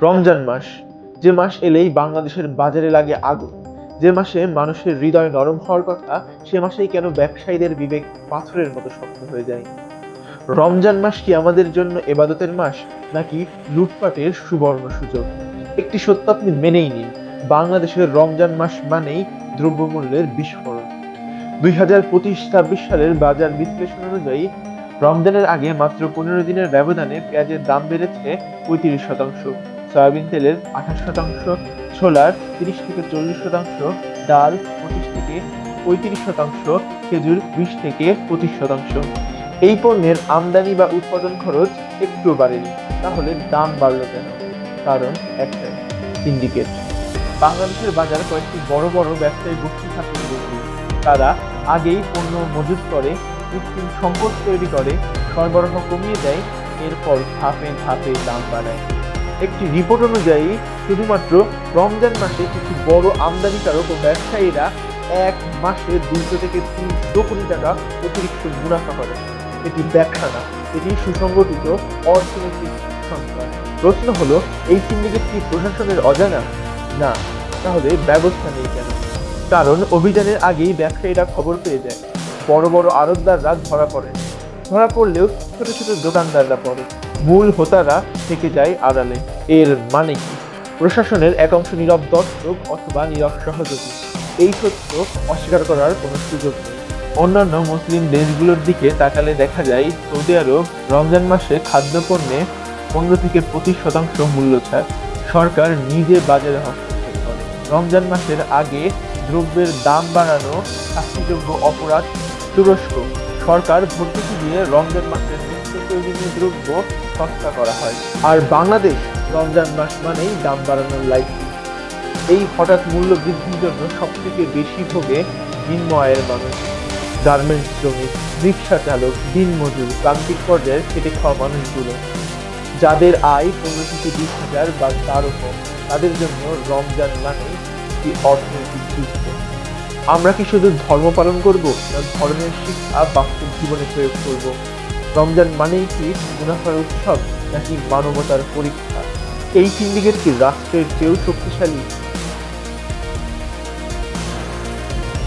রমজান মাস, যে মাস এলেই বাংলাদেশের বাজারে লাগে আগুন, যে মাসে মানুষের হৃদয় নরম হওয়ার কথা, সে মাসেই কেন ব্যবসায়ীদের বিবেক পাথরের মতো শক্ত হয়ে যায়? রমজান মাস কি আমাদের জন্য এবাদতের মাস, নাকি লুটপাটের সুবর্ণ সুযোগ? একটি সত্য আপনি মেনেই নিন, বাংলাদেশের রমজান মাস মানেই দ্রব্যমূল্যের বিস্ফোরণ। 2025-26 সালের বাজার বিশ্লেষণ অনুযায়ী রমজানের আগে মাত্র 15 দিনের ব্যবধানে পেঁয়াজের দাম বেড়েছে 35%, সয়াবিন তেলের 28%, ছোলার 30 থেকে 40%, ডাল 25 থেকে 35%, খেজুর 20 থেকে 25%। এই পণ্যের আমদানি বা উৎপাদন খরচ একটু বাড়েনি, তাহলে দাম বাড়লো কেন? কারণ একটাই, সিন্ডিকেট। বাংলাদেশের বাজার কয়েকটি বড় বড় ব্যবসায়ী গোষ্ঠী শাসিত গোষ্ঠী। তারা আগেই পণ্য মজুত করে, কৃত্রিম সংকট তৈরি করে, সরবরাহ কমিয়ে দেয়, এরপর ধাপে ধাপে দাম বাড়ায়। একটি রিপোর্ট অনুযায়ী শুধুমাত্র রমজান মাসে কিছু বড় আমদানিকারক ও ব্যবসায়ীরা এক মাসে 200 থেকে 300 কোটি টাকা অতিরিক্ত মুনাফা করে। এটি ব্যবসা না, এটি সুসংগঠিত অর্থনৈতিক সংস্থান। প্রশ্ন হলো, এই সিন্ডিকেট কি প্রশাসনের অজানা? না। তাহলে ব্যবস্থা নেই কেন? কারণ অভিযানের আগেই ব্যবসায়ীরা খবর পেয়ে যায়, বড় বড় আড়তদাররা ধরা পড়ে, ধরা পড়লেও ছোট ছোট দোকানদাররা পড়ে, মূল হোতারা থেকে যায় আড়ালে। এর মানে কি? প্রশাসনের একাংশ নীরব দর্শক অথবা নীরব সহযোগী। এই সত্য অস্বীকার করার কোনো সুযোগ নেই। অন্যান্য মুসলিম দেশগুলোর দিকে তাকালে দেখা যায়, সৌদি আরব রমজান মাসে খাদ্যপণ্যে 15 থেকে 25% মূল্য ছাড়। সরকার নিজে বাজারে হস্তক্ষেপ করে। রমজান মাসের আগে দ্রব্যের দাম বাড়ানো শাস্তিযোগ্য অপরাধ। তুরস্ক, সরকার ভর্তুকি দিয়ে রমজান মাসের নিত্য প্রয়োজনীয় দ্রব্য সস্তা করা হয়। আর বাংলাদেশ, রমজান মাস মানেই দাম বাড়ানোর লাইসেন্স। এই হঠাৎ মূল্য বৃদ্ধির জন্য সবথেকে বেশি ভোগে নিম্ন আয়ের মানুষ, গার্মেন্টস শ্রমিক, রিক্সা চালক, দিনমজুর, প্রান্তিক পর্যায়ে খেটে খাওয়া মানুষগুলো, যাদের আয় 15 থেকে 20 হাজার বা তারও কম। তাদের জন্য রমজান মানে একটি অর্থনৈতিক যুদ্ধ। আমরা কি শুধু ধর্ম পালন করব, না ধর্মের শিক্ষা বাস্তব জীবনে প্রয়োগ করব? রমজান মানেই কি মুনাফার উৎসব, নাকি মানবতার পরীক্ষা? এই সিন্ডিকেট কি রাষ্ট্রের চেয়েও শক্তিশালী?